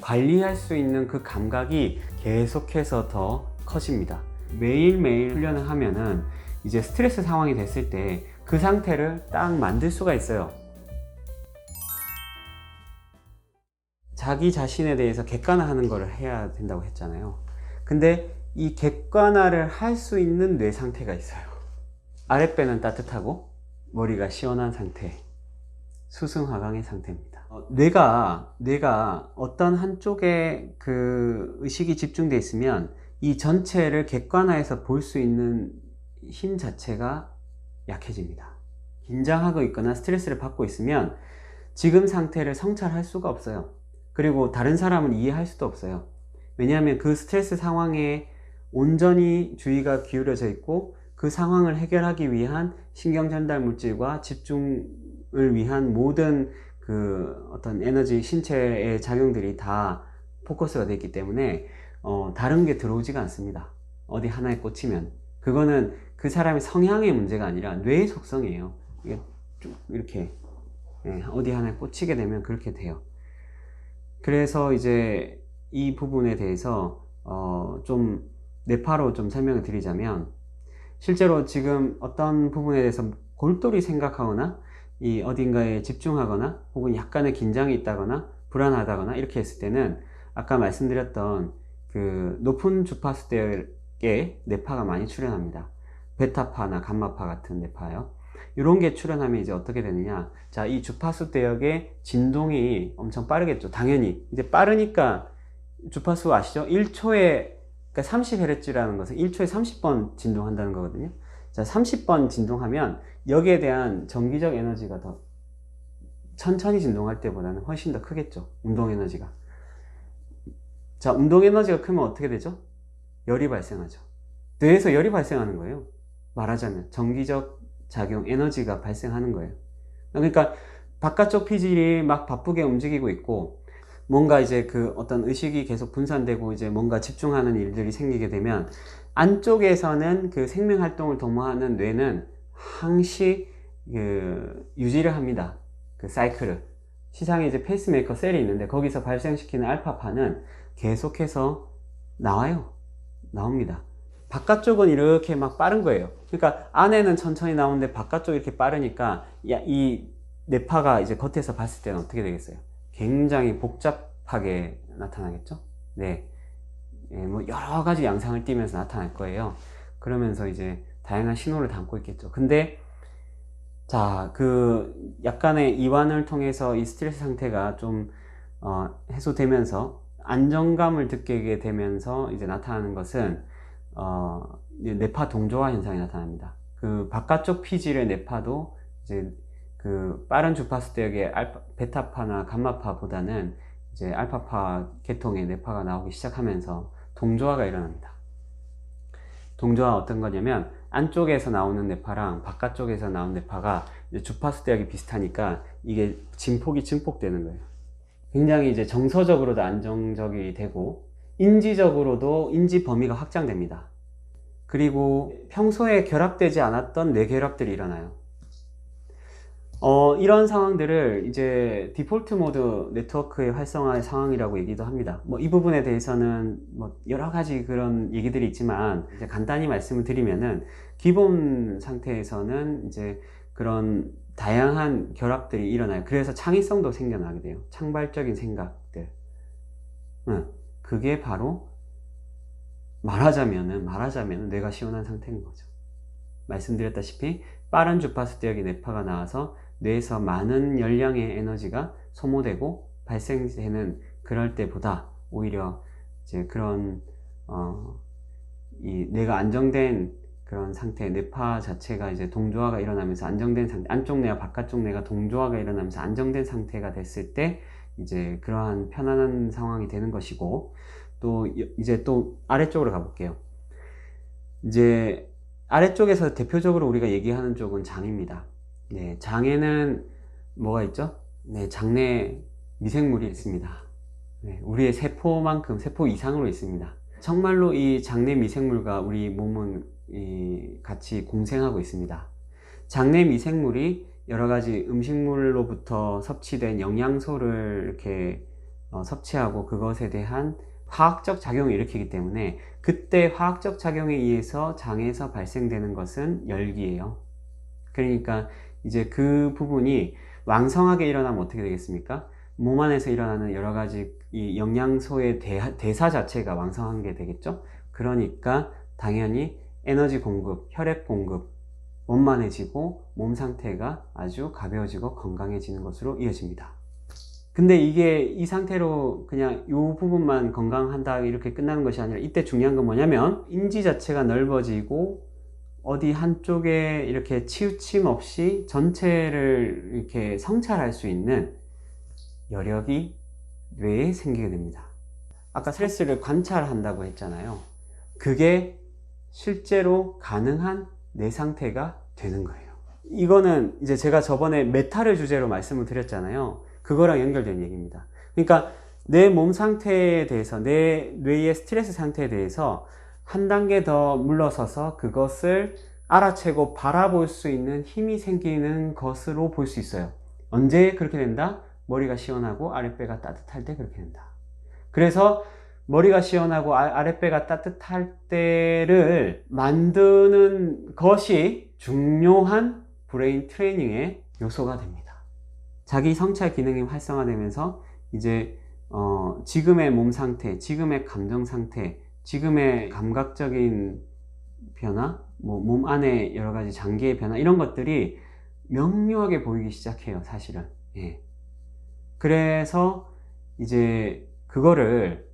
관리할 수 있는 그 감각이 계속해서 더 커집니다. 매일매일 훈련을 하면은 이제 스트레스 상황이 됐을 때 그 상태를 딱 만들 수가 있어요. 자기 자신에 대해서 객관화하는 것을 해야 된다고 했잖아요. 근데 이 객관화를 할 수 있는 뇌 상태가 있어요. 아랫배는 따뜻하고 머리가 시원한 상태, 수승화강의 상태입니다. 뇌가 어떤 한쪽에 그 의식이 집중되어 있으면 이 전체를 객관화해서 볼 수 있는 힘 자체가 약해집니다. 긴장하고 있거나 스트레스를 받고 있으면 지금 상태를 성찰할 수가 없어요. 그리고 다른 사람을 이해할 수도 없어요. 왜냐하면 그 스트레스 상황에 온전히 주의가 기울여져 있고 그 상황을 해결하기 위한 신경 전달 물질과 집중을 위한 모든 그 어떤 에너지, 신체의 작용들이 다 포커스가 되어 있기 때문에 다른 게 들어오지가 않습니다. 어디 하나에 꽂히면. 그거는 그 사람의 성향의 문제가 아니라 뇌의 속성이에요. 이게 쭉 이렇게 어디 하나에 꽂히게 되면 그렇게 돼요. 그래서 이제 이 부분에 대해서 좀 뇌파로 좀 설명을 드리자면, 실제로 지금 어떤 부분에 대해서 골똘히 생각하거나 이 어딘가에 집중하거나 혹은 약간의 긴장이 있다거나 불안하다거나 이렇게 했을 때는 아까 말씀드렸던 그 높은 주파수 대역의 뇌파가 많이 출현합니다. 베타파나 감마파 같은 뇌파요. 이런 게 출현하면 이제 어떻게 되느냐, 자, 이 주파수 대역의 진동이 엄청 빠르겠죠. 당연히 이제 빠르니까 주파수 아시죠? 1초에 그러니까 30Hz라는 것은 1초에 30번 진동한다는 거거든요. 자, 30번 진동하면 여기에 대한 전기적 에너지가 더 천천히 진동할 때보다는 훨씬 더 크겠죠. 운동 에너지가. 자, 운동 에너지가 크면 어떻게 되죠? 열이 발생하죠. 뇌에서 열이 발생하는 거예요. 말하자면 전기적 작용, 에너지가 발생하는 거예요. 그러니까 바깥쪽 피질이 막 바쁘게 움직이고 있고 뭔가 이제 그 어떤 의식이 계속 분산되고 이제 뭔가 집중하는 일들이 생기게 되면 안쪽에서는 그 생명 활동을 도모하는 뇌는 항시 그 유지를 합니다. 그 사이클을. 시상에 이제 페이스메이커 셀이 있는데 거기서 발생시키는 알파파는 계속해서 나옵니다. 바깥쪽은 이렇게 막 빠른 거예요. 그러니까 안에는 천천히 나오는데 바깥쪽이 이렇게 빠르니까 이 뇌파가 이제 겉에서 봤을 때는 어떻게 되겠어요? 굉장히 복잡하게 나타나겠죠? 네. 뭐 여러 가지 양상을 띠면서 나타날 거예요. 그러면서 이제 다양한 신호를 담고 있겠죠. 근데 자, 그 약간의 이완을 통해서 이 스트레스 상태가 좀 해소되면서 안정감을 느끼게 되면서 이제 나타나는 것은 뇌파 동조화 현상이 나타납니다. 그 바깥쪽 피질의 뇌파도 이제 그 빠른 주파수 대역의 베타파나 감마파보다는 이제 알파파 계통의 뇌파가 나오기 시작하면서 동조화가 일어납니다. 동조화가 어떤 거냐면 안쪽에서 나오는 뇌파랑 바깥쪽에서 나오는 뇌파가 이제 주파수 대역이 비슷하니까 이게 진폭이 증폭되는 거예요. 굉장히 이제 정서적으로도 안정적이 되고 인지적으로도 인지 범위가 확장됩니다. 그리고 평소에 결합되지 않았던 뇌결합들이 일어나요. 이런 상황들을 이제 디폴트 모드 네트워크의 활성화의 상황이라고 얘기도 합니다. 뭐 이 부분에 대해서는 뭐 여러 가지 그런 얘기들이 있지만 이제 간단히 말씀을 드리면은 기본 상태에서는 이제 그런 다양한 결합들이 일어나요. 그래서 창의성도 생겨나게 돼요. 창발적인 생각들. 그게 바로 말하자면은 뇌가 시원한 상태인 거죠. 말씀드렸다시피 빠른 주파수 대역의 뇌파가 나와서 뇌에서 많은 열량의 에너지가 소모되고 발생되는 그럴 때보다 오히려 이제 그런 이 뇌가 안정된 그런 상태, 뇌파 자체가 이제 동조화가 일어나면서 안정된 상태, 안쪽 뇌와 바깥쪽 뇌가 동조화가 일어나면서 안정된 상태가 됐을 때 이제 그러한 편안한 상황이 되는 것이고, 또 이제 또 아래쪽으로 가볼게요. 이제 아래쪽에서 대표적으로 우리가 얘기하는 쪽은 장입니다. 네, 장에는 뭐가 있죠? 네, 장내 미생물이 있습니다. 네, 우리의 세포만큼, 세포 이상으로 있습니다. 정말로 이 장내 미생물과 우리 몸은 같이 공생하고 있습니다. 장내 미생물이 여러 가지 음식물로부터 섭취된 영양소를 이렇게 섭취하고 그것에 대한 화학적 작용을 일으키기 때문에 그때 화학적 작용에 의해서 장에서 발생되는 것은 열기예요. 그러니까 이제 그 부분이 왕성하게 일어나면 어떻게 되겠습니까? 몸 안에서 일어나는 여러 가지 이 영양소의 대사 자체가 왕성한 게 되겠죠? 그러니까 당연히 에너지 공급, 혈액 공급 원만해지고 몸 상태가 아주 가벼워지고 건강해지는 것으로 이어집니다. 근데 이게 이 상태로 그냥 이 부분만 건강한다 이렇게 끝나는 것이 아니라 이때 중요한 건 뭐냐면 인지 자체가 넓어지고 어디 한쪽에 이렇게 치우침 없이 전체를 이렇게 성찰할 수 있는 여력이 뇌에 생기게 됩니다. 아까 스트레스를 관찰한다고 했잖아요. 그게 실제로 가능한 뇌 상태가 되는 거예요. 이거는 이제 제가 저번에 메타를 주제로 말씀을 드렸잖아요. 그거랑 연결된 얘기입니다. 그러니까 내 몸 상태에 대해서, 내 뇌의 스트레스 상태에 대해서 한 단계 더 물러서서 그것을 알아채고 바라볼 수 있는 힘이 생기는 것으로 볼 수 있어요. 언제 그렇게 된다? 머리가 시원하고 아랫배가 따뜻할 때 그렇게 된다. 그래서 머리가 시원하고 아랫배가 따뜻할 때를 만드는 것이 중요한 브레인 트레이닝의 요소가 됩니다. 자기 성찰 기능이 활성화되면서 이제 지금의 몸 상태, 지금의 감정 상태, 지금의 감각적인 변화, 몸 안에 여러 가지 장기의 변화 이런 것들이 명료하게 보이기 시작해요, 사실은. 예. 그래서 이제 그거를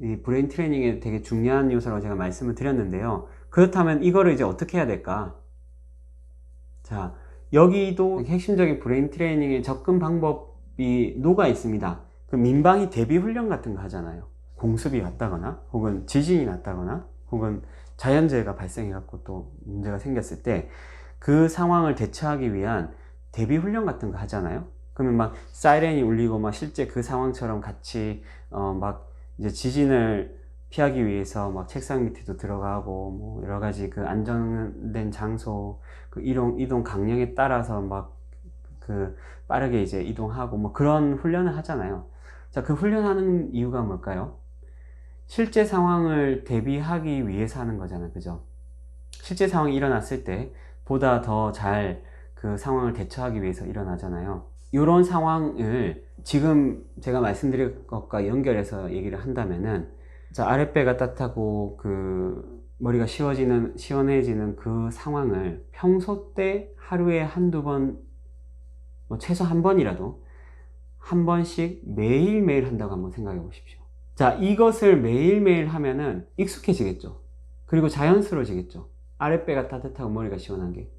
이 브레인 트레이닝에 되게 중요한 요소라고 제가 말씀을 드렸는데요. 그렇다면 이거를 이제 어떻게 해야 될까? 자, 여기도 핵심적인 브레인 트레이닝의 접근 방법이 녹아 있습니다. 그 민방위 대비 훈련 같은 거 하잖아요. 공습이 왔다거나 혹은 지진이 났다거나 혹은 자연재해가 발생해 갖고 또 문제가 생겼을 때 그 상황을 대처하기 위한 대비 훈련 같은 거 하잖아요. 그러면 막 사이렌이 울리고 막 실제 그 상황처럼 같이 막 이제 지진을 피하기 위해서 막 책상 밑에도 들어가고 뭐 여러 가지 그 안전된 장소 그 이동 강령에 따라서 막 그 빠르게 이제 이동하고 뭐 그런 훈련을 하잖아요. 자, 그 훈련하는 이유가 뭘까요? 실제 상황을 대비하기 위해서 하는 거잖아요. 그죠? 실제 상황이 일어났을 때 보다 더 잘 그 상황을 대처하기 위해서 일어나잖아요. 이런 상황을 지금 제가 말씀드린 것과 연결해서 얘기를 한다면은 자, 아랫배가 따뜻하고 그 머리가 시원해지는 그 상황을 평소 때 하루에 한두 번, 뭐 최소 한 번이라도 한 번씩 매일매일 한다고 한번 생각해 보십시오. 자, 이것을 매일매일 하면은 익숙해지겠죠. 그리고 자연스러워지겠죠. 아랫배가 따뜻하고 머리가 시원한 게.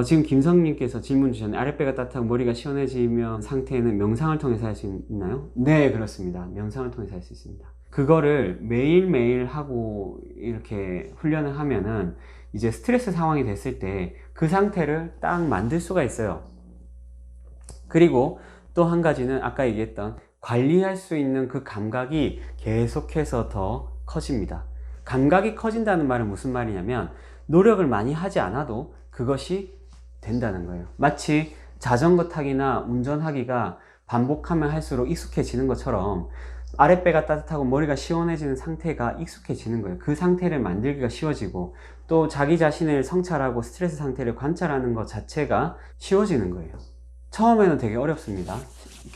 지금 김성님께서 질문 주셨는데 아랫배가 따뜻하고 머리가 시원해지면 상태는 명상을 통해서 할 수 있나요? 네, 그렇습니다. 명상을 통해서 할 수 있습니다. 그거를 매일매일 하고 이렇게 훈련을 하면은 이제 스트레스 상황이 됐을 때 그 상태를 딱 만들 수가 있어요. 그리고 또 한 가지는 아까 얘기했던 관리할 수 있는 그 감각이 계속해서 더 커집니다. 감각이 커진다는 말은 무슨 말이냐면 노력을 많이 하지 않아도 그것이 된다는 거예요. 마치 자전거 타기나 운전하기가 반복하면 할수록 익숙해지는 것처럼 아랫배가 따뜻하고 머리가 시원해지는 상태가 익숙해지는 거예요. 그 상태를 만들기가 쉬워지고 또 자기 자신을 성찰하고 스트레스 상태를 관찰하는 것 자체가 쉬워지는 거예요. 처음에는 되게 어렵습니다.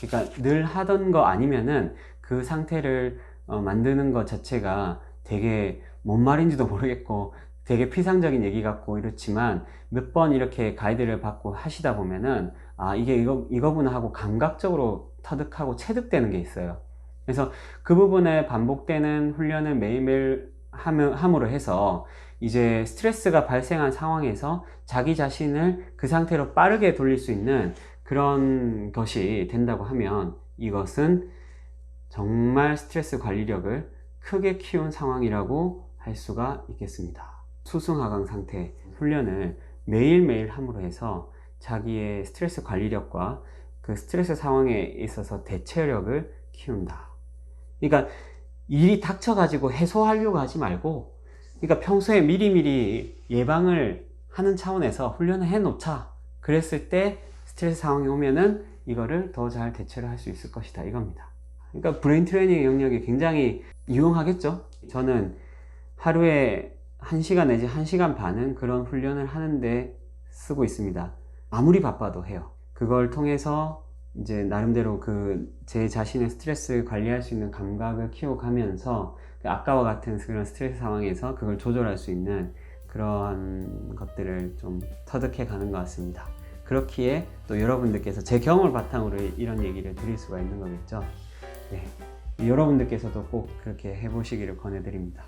그러니까 늘 하던 거 아니면은 그 상태를 만드는 것 자체가 되게 뭔 말인지도 모르겠고 되게 피상적인 얘기 같고 이렇지만 몇 번 이렇게 가이드를 받고 하시다 보면은 아, 이게 이거구나 하고 감각적으로 터득하고 체득되는 게 있어요. 그래서 그 부분에 반복되는 훈련을 매일매일 함으로 해서 이제 스트레스가 발생한 상황에서 자기 자신을 그 상태로 빠르게 돌릴 수 있는 그런 것이 된다고 하면 이것은 정말 스트레스 관리력을 크게 키운 상황이라고 할 수가 있겠습니다. 수승하강 상태 훈련을 매일매일 함으로 해서 자기의 스트레스 관리력과 그 스트레스 상황에 있어서 대처력을 키운다. 그러니까 일이 닥쳐가지고 해소하려고 하지 말고 그러니까 평소에 미리미리 예방을 하는 차원에서 훈련을 해 놓자. 그랬을 때 스트레스 상황이 오면은 이거를 더 잘 대처를 할 수 있을 것이다 이겁니다. 그러니까 브레인 트레이닝 영역이 굉장히 유용하겠죠. 저는 하루에 1시간 내지 1시간 반은 그런 훈련을 하는데 쓰고 있습니다. 아무리 바빠도 해요. 그걸 통해서 이제 나름대로 제 자신의 스트레스 관리할 수 있는 감각을 키워가면서 아까와 같은 그런 스트레스 상황에서 그걸 조절할 수 있는 그런 것들을 좀 터득해 가는 것 같습니다. 그렇기에 또 여러분들께서 제 경험을 바탕으로 이런 얘기를 드릴 수가 있는 거겠죠. 네. 여러분들께서도 꼭 그렇게 해보시기를 권해드립니다.